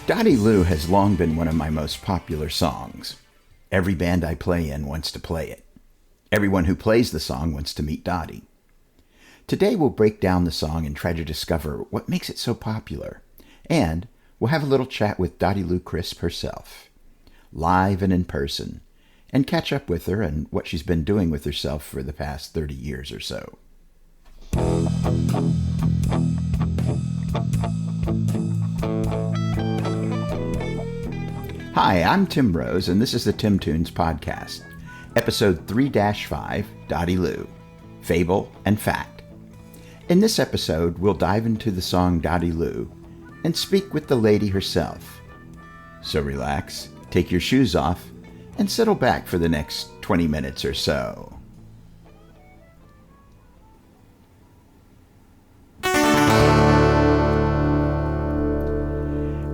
Dottie Lou has long been one of my most popular songs. Every band I play in wants to play it. Everyone who plays the song wants to meet Dottie. Today we'll break down the song and try to discover what makes it so popular. And we'll have a little chat with Dottie Lou Crisp herself, live and in person, and catch up with her and what she's been doing with herself for the past 30 years or so. Hi, I'm Tim Rose, and this is the Tim Tunes Podcast, Episode 3-5, Dottie Lou, Fable and Fact. In this episode, we'll dive into the song Dottie Lou and speak with the lady herself. So relax, take your shoes off, and settle back for the next 20 minutes or so.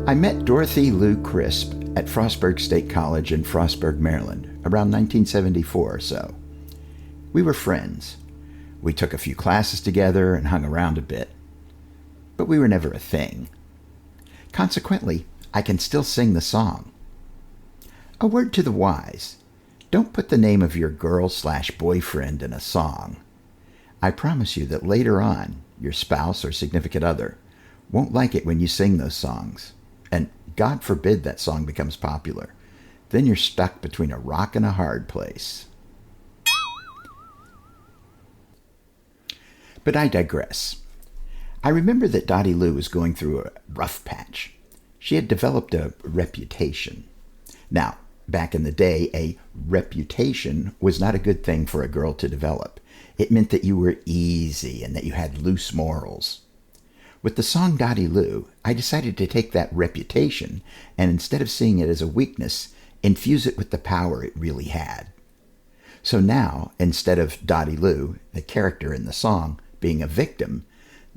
I met Dottie Lou Crisp at Frostburg State College in Frostburg, Maryland, around 1974 or so. We were friends. We took a few classes together and hung around a bit, but we were never a thing. Consequently, I can still sing the song. A word to the wise: don't put the name of your girl/boyfriend in a song. I promise you that later on, your spouse or significant other won't like it when you sing those songs. And God forbid that song becomes popular. Then you're stuck between a rock and a hard place. But I digress. I remember that Dottie Lou was going through a rough patch. She had developed a reputation. Now, back in the day, a reputation was not a good thing for a girl to develop. It meant that you were easy and that you had loose morals. With the song Dottie Lou, I decided to take that reputation and instead of seeing it as a weakness, infuse it with the power it really had. So now, instead of Dottie Lou, the character in the song, being a victim,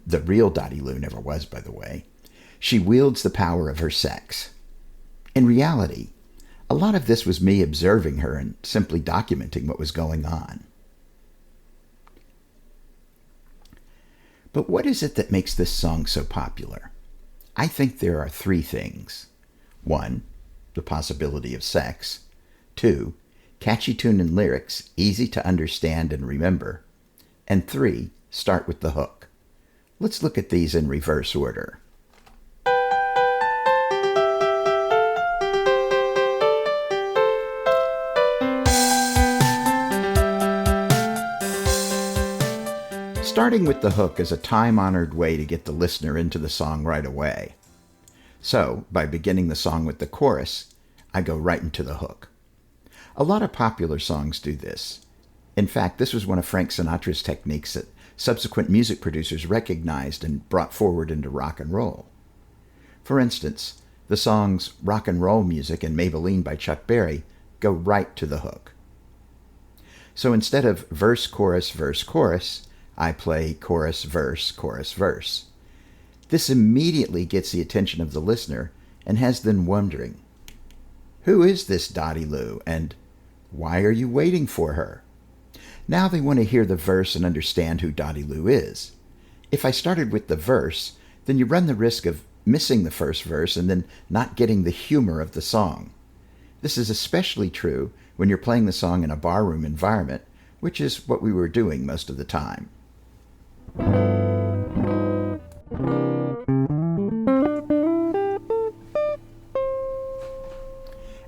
the real Dottie Lou never was, by the way, she wields the power of her sex. In reality, a lot of this was me observing her and simply documenting what was going on. But what is it that makes this song so popular? I think there are three things. 1, the possibility of sex. 2, catchy tune and lyrics, easy to understand and remember. And 3, start with the hook. Let's look at these in reverse order. Starting with the hook is a time-honored way to get the listener into the song right away. So, by beginning the song with the chorus, I go right into the hook. A lot of popular songs do this. In fact, this was one of Frank Sinatra's techniques that subsequent music producers recognized and brought forward into rock and roll. For instance, the songs Rock and Roll Music and Maybelline by Chuck Berry go right to the hook. So instead of verse, chorus, verse, chorus, I play chorus, verse, chorus, verse. This immediately gets the attention of the listener and has them wondering, who is this Dottie Lou and why are you waiting for her? Now they want to hear the verse and understand who Dottie Lou is. If I started with the verse, then you run the risk of missing the first verse and then not getting the humor of the song. This is especially true when you're playing the song in a barroom environment, which is what we were doing most of the time.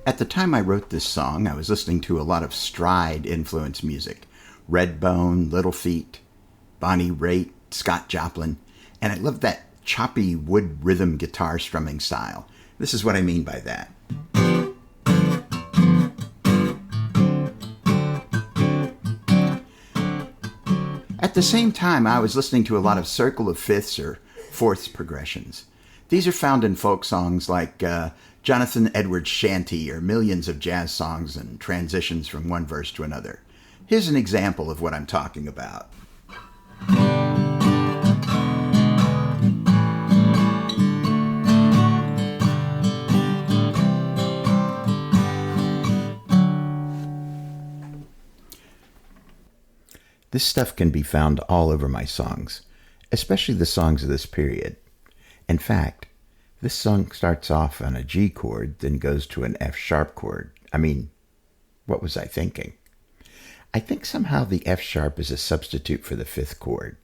At the time I wrote this song, I was listening to a lot of stride-influenced music. Redbone, Little Feat, Bonnie Raitt, Scott Joplin, and I loved that choppy wood rhythm guitar strumming style. This is what I mean by that. At the same time, I was listening to a lot of circle of fifths or fourths progressions. These are found in folk songs like Jonathan Edwards' Shanty or millions of jazz songs and transitions from one verse to another. Here's an example of what I'm talking about. This stuff can be found all over my songs, especially the songs of this period. In fact, This song starts off on a G chord, then goes to an F sharp chord. What was I thinking? I think somehow the F sharp is a substitute for the fifth chord.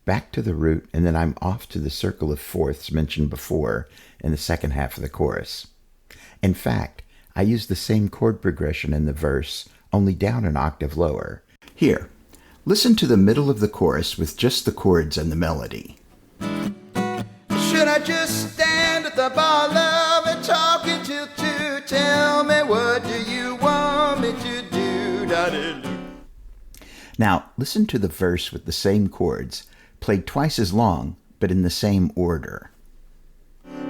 Back to the root, and then I'm off to the circle of fourths mentioned before in the second half of the chorus. In fact, I use the same chord progression in the verse, only down an octave lower. Here, listen to the middle of the chorus with just the chords and the melody. Should I just stand at the bar, love, and talk until 2? Tell me, what do you want me to do, Dottie Lou? Now, listen to the verse with the same chords, played twice as long, but in the same order.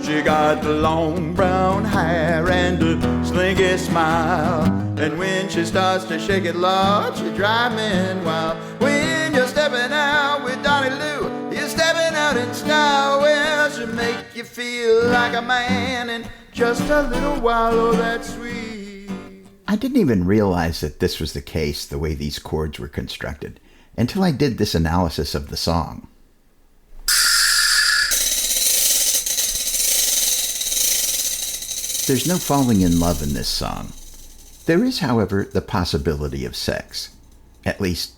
She got the long brown hair and a slinky smile, and when she starts to shake it, Lord, she drive me wild. When you're stepping out with Dottie Lou, you're stepping out in style. Well, she'll make you feel like a man in just a little while. Oh, that's sweet. I didn't even realize that this was the case, the way these chords were constructed, until I did this analysis of the song. There's no falling in love in this song. There is, however, the possibility of sex. At least,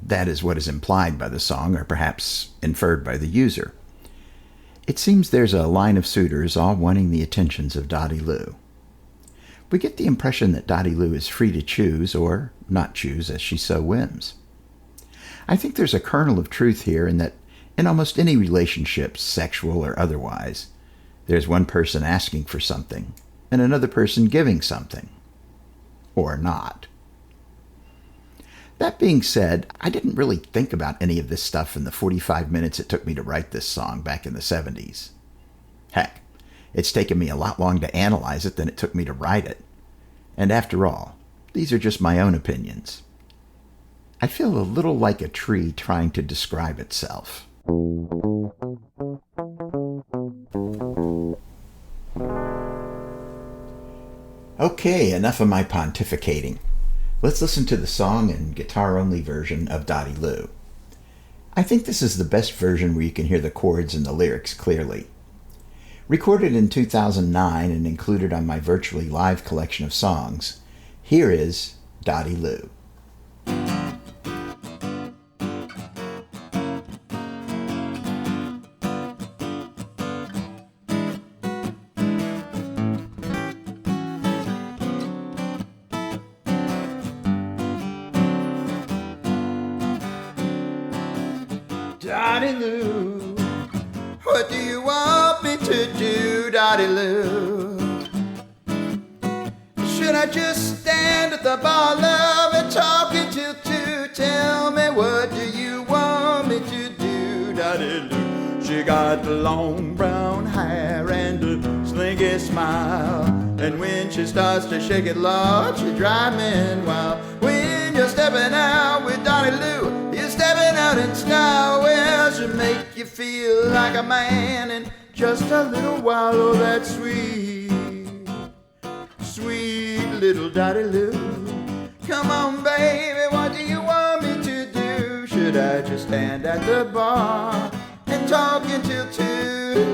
that is what is implied by the song, or perhaps inferred by the user. It seems there's a line of suitors all wanting the attentions of Dottie Lou. We get the impression that Dottie Lou is free to choose, or not choose, as she so whims. I think there's a kernel of truth here in that in almost any relationship, sexual or otherwise, there's one person asking for something, and another person giving something. Or not. That being said, I didn't really think about any of this stuff in the 45 minutes it took me to write this song back in the 70s. Heck, it's taken me a lot longer to analyze it than it took me to write it. And after all, these are just my own opinions. I feel a little like a tree trying to describe itself. Okay, enough of my pontificating. Let's listen to the song and guitar-only version of Dottie Lou. I think this is the best version where you can hear the chords and the lyrics clearly. Recorded in 2009 and included on my virtually live collection of songs, here is Dottie Lou. Dottie Lou, what do you want me to do, Dottie Lou? Should I just stand at the bar, love, and talk until 2? Tell me, what do you want me to do, Dottie Lou? She got the long brown hair and a slinky smile, and when she starts to shake it, Lord, she drive me wild. When you're stepping out with Dottie Lou, you're stepping out in style. Well, she'll make you feel like a man in just a little while. Oh, that's sweet, sweet little Dottie Lou. Come on, baby, what do you want me to do? Should I just stand at the bar and talk until 2?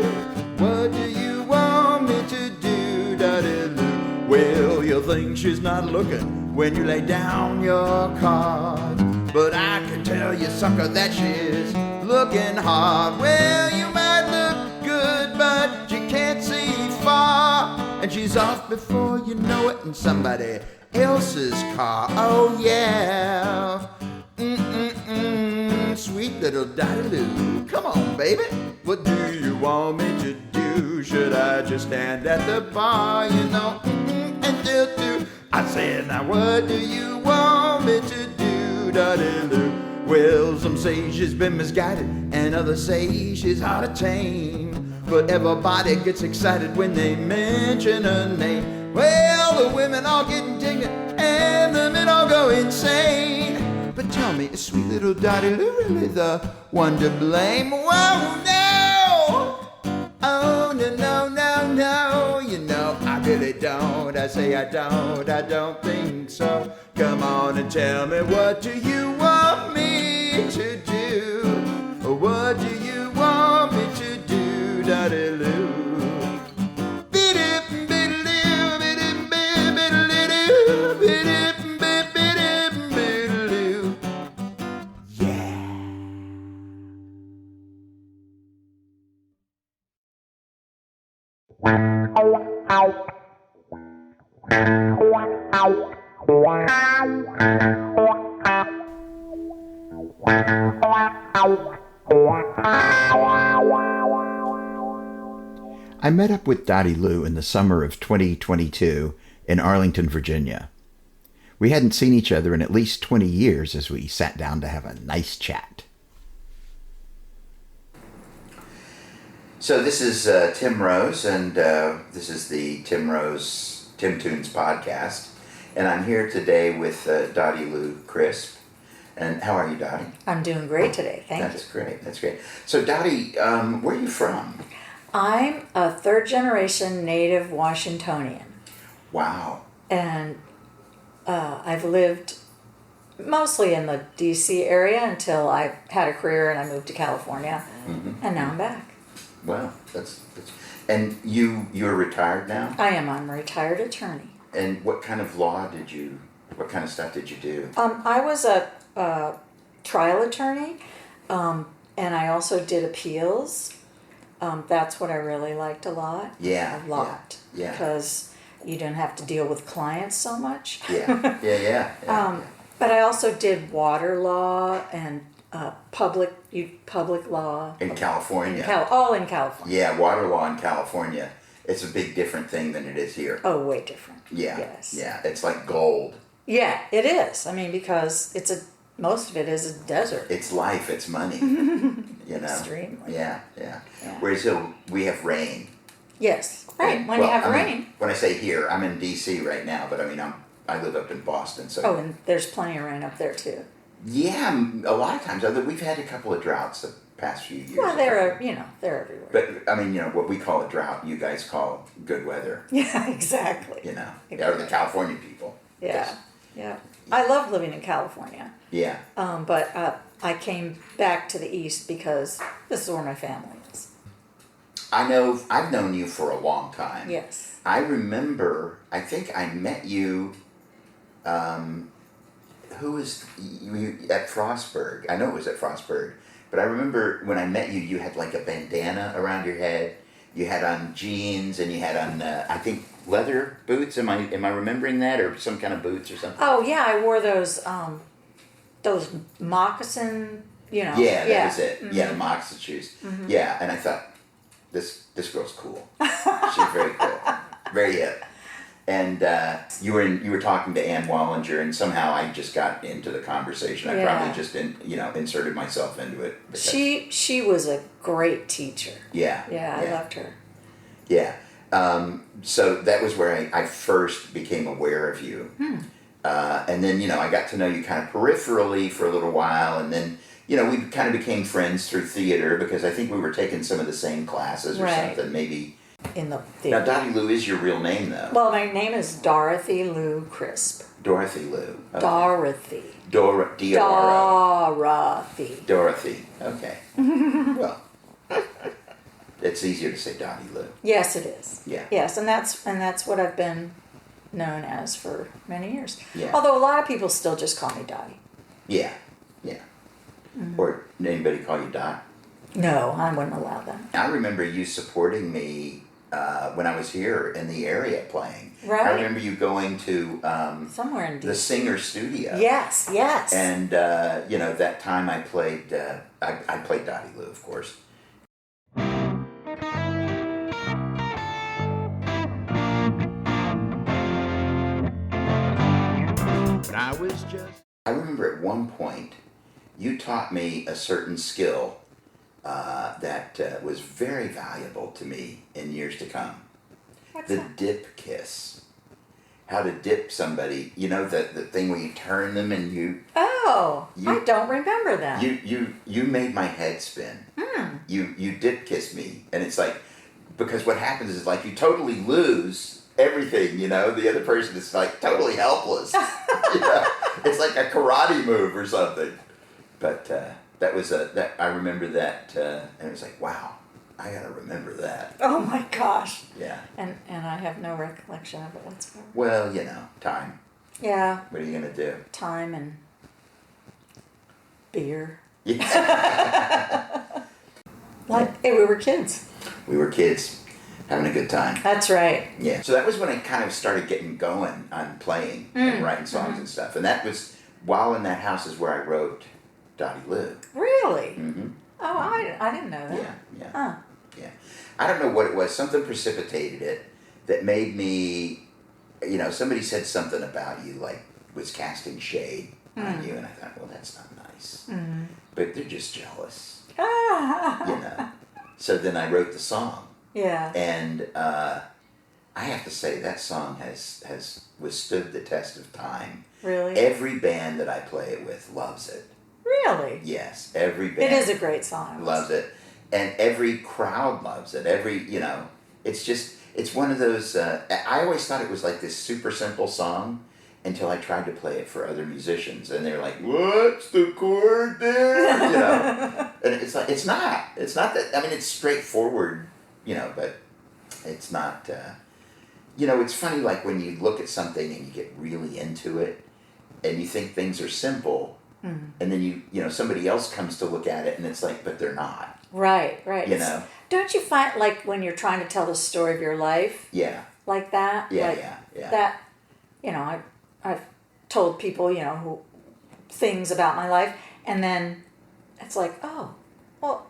What do you want me to do, Dottie Lou? Well, you'll think she's not looking when you lay down your cards, but I can tell you, sucker, that she's looking hard. Well, you might look good, but you can't see far, and she's off before you know it in somebody else's car. Oh yeah, sweet little Dottie Lou. Come on, baby, what do you want me to do? Should I just stand at the bar, until 2? I said, now what do you want me to do, Dottie Lou? Well, some say she's been misguided, and others say she's hard to tame, but everybody gets excited when they mention her name. Well, the women all get indignant, and the men all go insane. But tell me, is sweet little Dottie Lou really the one to blame? Whoa, no! Oh, no, I really don't. I say I don't think so. Come on and tell me, what do you want me to do? What do you want me to do, Dottie Lou? I met up with Dottie Lou in the summer of 2022 in Arlington, Virginia. We hadn't seen each other in at least 20 years as we sat down to have a nice chat. So this is Tim Rose, and this is the Tim Tunes podcast. And I'm here today with Dottie Lou Crisp. And how are you, Dottie? I'm doing great today, thank you. That's great. So Dottie, where are you from? I'm a third-generation native Washingtonian. Wow. And I've lived mostly in the D.C. area until I had a career and I moved to California. Mm-hmm. And now I'm back. Wow, that's and you're retired now? I am. I'm a retired attorney. And what kind of stuff did you do? I was a trial attorney, and I also did appeals. That's what I really liked a lot. Yeah. A lot. Yeah. Because you didn't have to deal with clients so much. Yeah. But I also did water law and public law. In California. All in California. Yeah, water law in California. It's a big different thing than it is here. Oh, way different. Yeah. Yes. Yeah, it's like gold. Yeah, it is. I mean, because most of it is a desert. It's life, it's money. You know? Extremely. Yeah. Whereas here, we have rain. Yes. Right. When you have rain. When I say here, I'm in D.C. right now, but I mean, I live up in Boston, so. Oh, and there's plenty of rain up there too. Yeah, a lot of times. We've had a couple of droughts the past few years. Well, they're everywhere. But I mean, what we call a drought, you guys call good weather. Yeah, exactly. Exactly. Or the California people. Yeah. I love living in California. Yeah. But I came back to the East because this is where my family is. I've known you for a long time. Yes. I remember, I think I met you, who was you at Frostburg? I know it was at Frostburg, but I remember when I met you, you had like a bandana around your head. You had on jeans, and you had on, I think, leather boots. Am I remembering that, or some kind of boots or something? Oh yeah, I wore those moccasin. Yeah, that was it. Mm-hmm. Yeah, the moccasin shoes. Mm-hmm. Yeah, and I thought, this girl's cool. She's very cool, very hip. And you were talking to Ann Wallinger, and somehow I just got into the conversation. I probably just inserted myself into it. She was a great teacher. Yeah. I loved her. Yeah. So that was where I first became aware of you. And then, I got to know you kind of peripherally for a little while, and then, we kind of became friends through theater because I think we were taking some of the same classes or something, maybe. In the theater. Now, Dottie Lou is your real name, though. Well, my name is Dorothy Lou Crisp. Dorothy Lou. Okay. Dorothy. Dorothy. Dorothy. Okay. Well, it's easier to say Dottie Lou. Yes, it is. Yeah. Yes, and that's what I've been known as for many years. Yeah. Although a lot of people still just call me Dottie. Yeah. Mm-hmm. Or anybody call you Dot? No, I wouldn't allow that. I remember you supporting me when I was here in the area playing. Right. I remember you going to somewhere in the Singer Studio. Yes. And that time I played Dottie Lou, of course. But I remember at one point you taught me a certain skill that was very valuable to me in years to come. What's the that? Dip kiss. How to dip somebody. The thing where you turn them and you... Oh, I don't remember that. You made my head spin. You dip kiss me. And it's like, because what happens is like you totally lose everything, the other person is like totally helpless. It's like a karate move or something. But I remember that, and it was like, wow, I gotta remember that. Oh my gosh. Yeah. And I have no recollection of it whatsoever. Well, time. Yeah. What are you gonna do? Time and beer. Yeah. Hey, we were kids. We were kids. having a good time. That's right. Yeah. So that was when I kind of started getting going on playing and writing songs and stuff. And that was while in that house is where I wrote Dottie Lou. Really? Mm-hmm. Oh, I didn't know that. Yeah. Huh. Yeah. I don't know what it was. Something precipitated it that made me, somebody said something about you, like was casting shade on you. And I thought, well, that's not nice. Mm. But they're just jealous, Ah. So then I wrote the song. Yeah. And I have to say that song has withstood the test of time. Really? Every band that I play it with loves it. Really? Yes, every band. It is a great song. Loves it. And every crowd loves it. It's one of those, I always thought it was like this super simple song until I tried to play it for other musicians. And they're like, what's the chord there? And it's like, it's not that, I mean, it's straightforward, but it's not, it's funny, like when you look at something and you get really into it and you think things are simple, and then somebody else comes to look at it and it's like, but they're not. Right. Don't you find, like, when you're trying to tell the story of your life? Yeah. Like that? Yeah. That, I've told people, who things about my life, and then it's like, oh, well,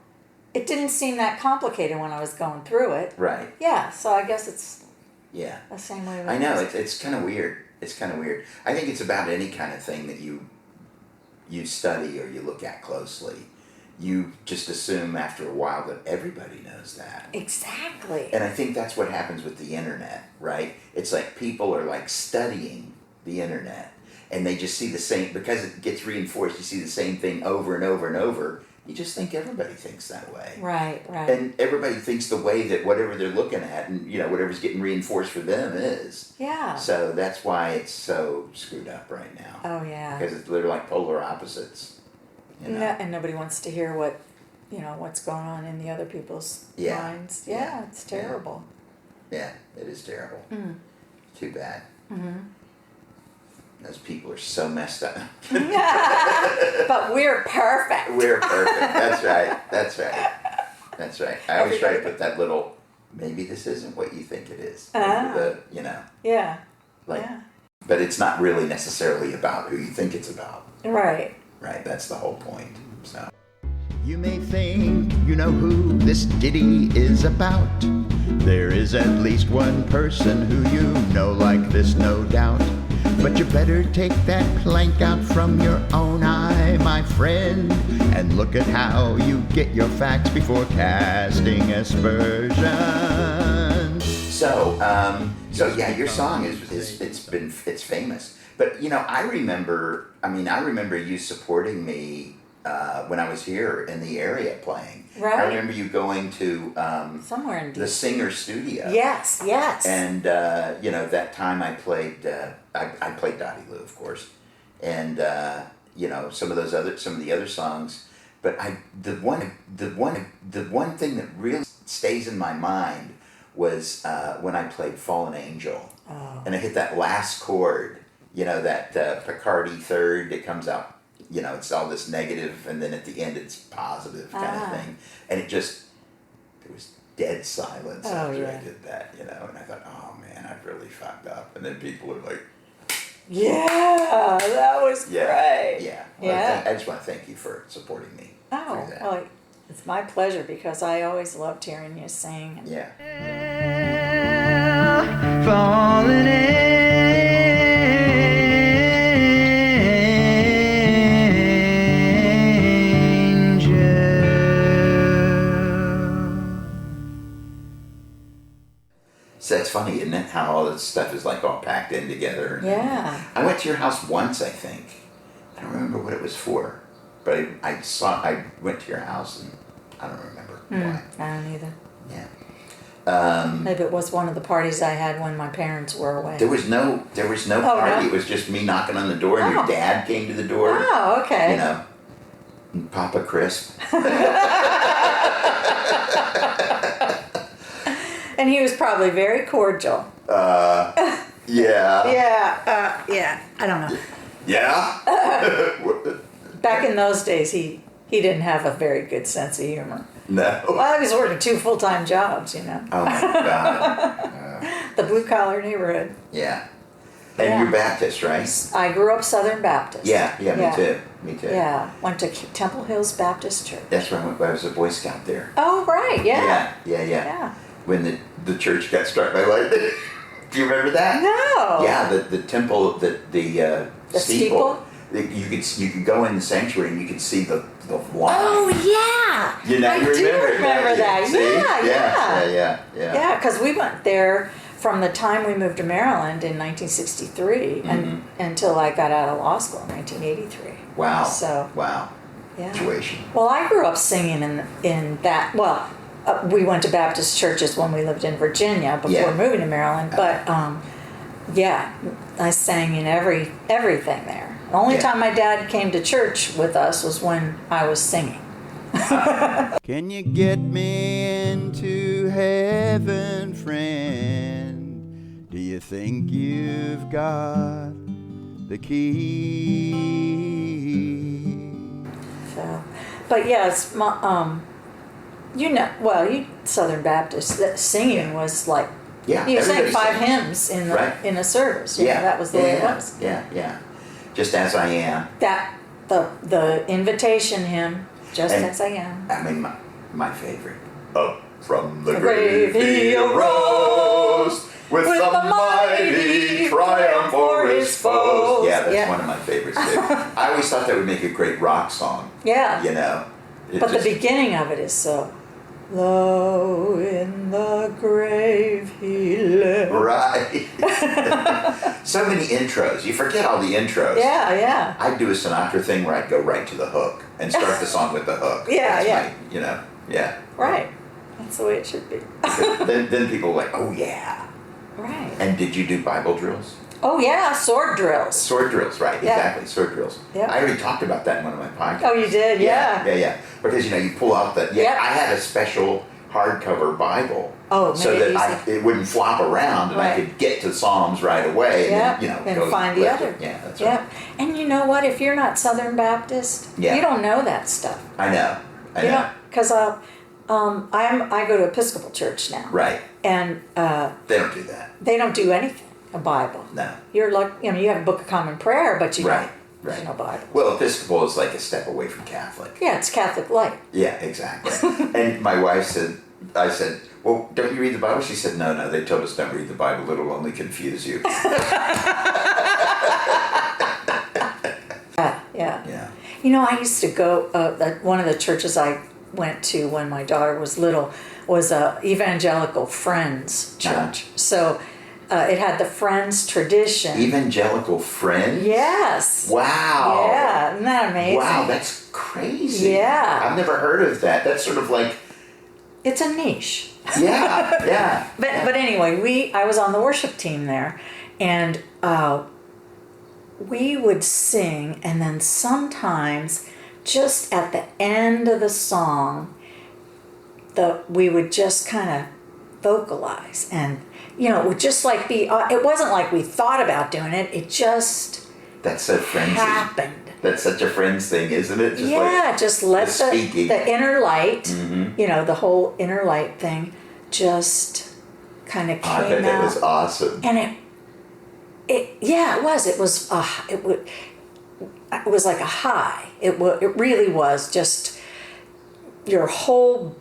it didn't seem that complicated when I was going through it. Right. Yeah, so I guess it's the same way. I know, it's kind of weird. It's kind of weird. I think it's about any kind of thing that you study or you look at closely. You just assume after a while that everybody knows that. Exactly. And I think that's what happens with the internet, right? It's like people are like studying the internet and they just see the same, because it gets reinforced, you see the same thing over and over and over. You just think everybody thinks that way. Right. And everybody thinks the way that whatever they're looking at and, whatever's getting reinforced for them is. Yeah. So that's why it's so screwed up right now. Oh, yeah. Because they're like polar opposites. No, and nobody wants to hear what's going on in the other people's minds. Yeah, it's terrible. Yeah, it is terrible. Too bad. Those people are so messed up. But we're perfect. We're perfect. That's right. I always try to put that little, maybe this isn't what you think it is. Yeah. But it's not really necessarily about who you think it's about. Right. Right, that's the whole point. So you may think you know who this ditty is about. There is at least one person who you know like this, no doubt. But you better take that plank out from your own eye, my friend, and look at how you get your facts before casting aspersions. So yeah, your song it's famous. But I remember you supporting me when I was here in the area playing. Right. I remember you going to somewhere in the Singer Studio. Yes. And that time I played Dottie Lou, of course, and some of the other songs. But the one thing that really stays in my mind was when I played Fallen Angel, and I hit that last chord. That Picardy third, it comes out, it's all this negative, and then at the end it's positive kind of thing. And there was dead silence after I did that, and I thought, oh man, I've really fucked up. And then people were like, yeah, that was great. Yeah. Well, I just want to thank you for supporting me through that. Well, it's my pleasure, because I always loved hearing you sing. Yeah. Falling angel. So it's funny, isn't it, how all this stuff is like all packed in together. Yeah. I went to your house once, I think. I don't remember what it was for, but I went to your house and I don't remember why. I don't either. Yeah. Maybe it was one of the parties I had when my parents were away. There was no party. No? It was just me knocking on the door, and your dad came to the door. Oh, okay. And Papa Crisp. And he was probably very cordial. Yeah. Yeah. I don't know. Yeah. Back in those days, he didn't have a very good sense of humor. No. Well, I was working 2 full-time jobs, Oh my God. The blue-collar neighborhood. Yeah. And Yeah. you're Baptist, right? I grew up Southern Baptist. Yeah, me too. Me too. Yeah, went to Temple Hills Baptist Church. That's where I went. I was a Boy Scout there. Oh, right, yeah. Yeah. When the church got struck by lightning. Do you remember that? No. Yeah, the temple, the steeple. You could go in the sanctuary and you could see the line. Oh, yeah. You know, I you do remember don't you? that. See? Yeah. Yeah. Because we went there from the time we moved to Maryland in 1963 and until I got out of law school in 1983. Wow. So, wow. yeah. Situation. Well, I grew up singing in that. Well, we went to Baptist churches when we lived in Virginia before moving to Maryland. But yeah, I sang in everything there. The only time my dad came to church with us was when I was singing. Can you get me into heaven, friend? Do you think you've got the key? So, but yes, you Southern Baptist, that singing was like, you sang 5 hymns in a service. You know, that was the way it was. Yeah. Just as I am. That the invitation hymn, just as I am. I mean, my favorite. Up from the grave he arose with the mighty triumph o'er his foes. Yeah, that's one of my favorites too. I always thought that would make a great rock song. Yeah. You know. But the beginning of it is so. Low in the grave he lay. Right. So many intros. You forget all the intros. Yeah. I'd do a Sinatra thing where I'd go right to the hook and start the song with the hook. Yeah. Yeah. Right. That's the way it should be. then people are like, oh yeah. Right. And did you do Bible drills? Oh yeah, sword drills. Sword drills, right? Yeah. Exactly, sword drills. Yeah. I already talked about that in one of my podcasts. Oh, you did? Yeah. Because you pull out the. Yeah. Yep. I had a special hardcover Bible. Oh, so that it wouldn't flop around and I could get to Psalms right away. And then, and find the other. Yeah, that's right. And you know what? If you're not Southern Baptist, you don't know that stuff. I know. Because I go to Episcopal church now. Right. And they don't do that. They don't do anything. A Bible. No. You're like, you have a Book of Common Prayer, but you don't. There's no Bible. Well, Episcopal is like a step away from Catholic. Yeah, it's Catholic light. Yeah, exactly. And my wife said, I said, well, don't you read the Bible? She said, no, they told us don't read the Bible. It'll only confuse you. Yeah. I used to go, one of the churches I went to when my daughter was little was a Evangelical Friends church. So it had the Friends tradition. Evangelical Friends? Yes. Wow. Yeah, isn't that amazing? Wow, that's crazy. Yeah. I've never heard of that. That's sort of like... It's a niche. Yeah. But anyway, I was on the worship team there, and we would sing, and then sometimes just at the end of the song, we would just kind of vocalize, and it would just like be. It wasn't like we thought about doing it. It just that's so frenzy. Happened. That's such a Friends thing, isn't it? Just let the inner light, the whole inner light thing, just kind of came out. I bet that was awesome. And it was. It was like a high. It really was. Just your whole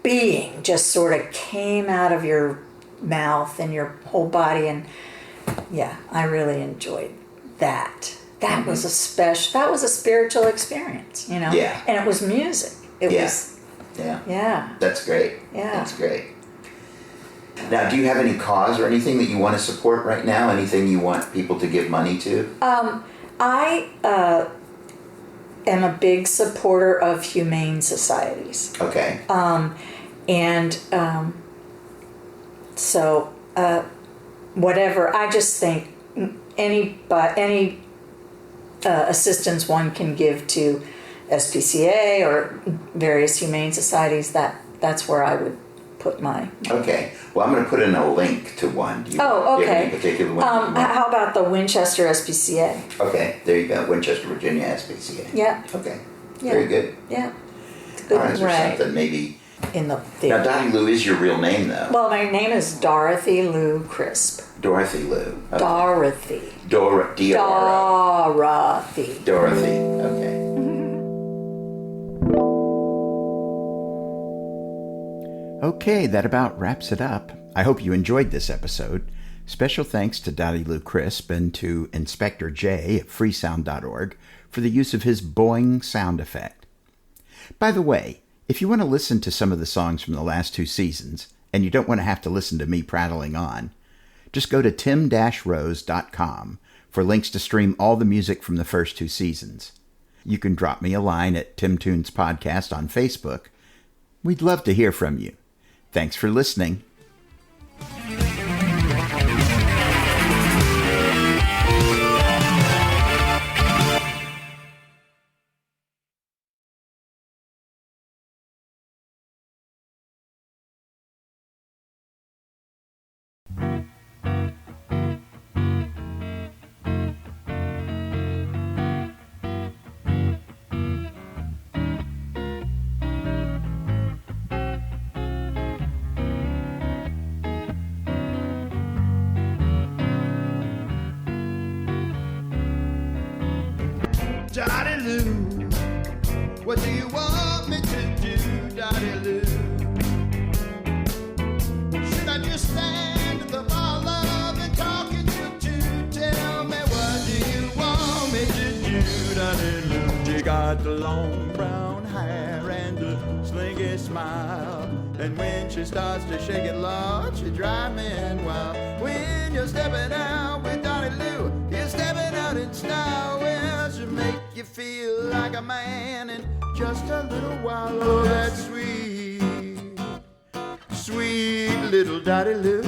being just sort of came out of your mouth and your whole body, and I really enjoyed that. That was a spiritual experience, Yeah. And it was music. It was. Yeah. That's great. Yeah. That's great. Now, do you have any cause or anything that you want to support right now? Anything you want people to give money to? I am a big supporter of humane societies. Okay. So whatever. I just think any assistance one can give to SPCA or various humane societies, that's where I would put my... Okay. Well, I'm going to put in a link to one. Do you okay. have any particular one? How about the Winchester SPCA? Okay. There you go. Winchester, Virginia SPCA. Yeah. Okay. Yeah. Very good. Yeah. All right. Is there something maybe in the Now, theater. Dottie Lou is your real name, though. Well, my name is Dorothy Lou Crisp. Dorothy Lou. Okay. Dorothy. Dorothy. Dorothy. Okay. Okay, that about wraps it up. I hope you enjoyed this episode. Special thanks to Dottie Lou Crisp and to Inspector J at freesound.org for the use of his boing sound effect. By the way, if you want to listen to some of the songs from the last 2 seasons, and you don't want to have to listen to me prattling on, just go to tim-rose.com for links to stream all the music from the first 2 seasons. You can drop me a line at Tim Tunes Podcast on Facebook. We'd love to hear from you. Thanks for listening. Dottie Lou, what do you want me to do, Dottie Lou? Should I just stand at the bar, love, and talk at you too? Tell me, what do you want me to do, Dottie Lou? She got the long brown hair and the slinky smile, and when she starts to shake it, Lord, she drive me wild. When you're stepping out with Dottie Lou, you're stepping out in style. Well, she'll make you feel like a man in just a little while. Oh, that's sweet, sweet little Dottie Lou.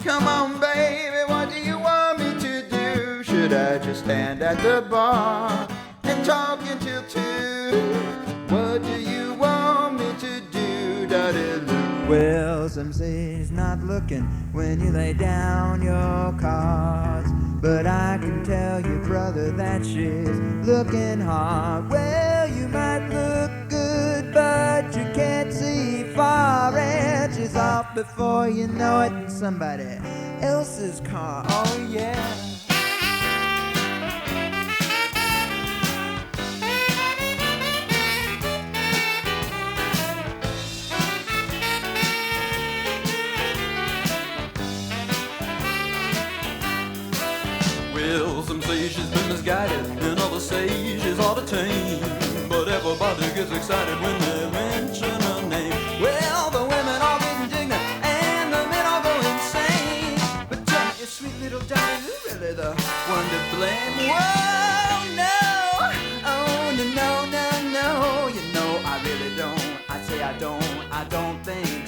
Come on, baby, what do you want me to do? Should I just stand at the bar and talk until 2? What do you want me to do, Dottie Lou? Well, some say he's not looking when you lay down your cards, but I can tell you, brother, that she's looking hard. Well, you might look good, but you can't see far, and she's off before you know it in somebody else's car. Oh, yeah. Well, some say she's been misguided, and others say she's hard to tame. But everybody gets excited when they mention her name. Well, the women all get indignant, and the men all go insane. But tell me, is sweet little Dottie Lou really the one to blame? Whoa, no! Oh, no, no, no, no. You know, I really don't. I say I don't think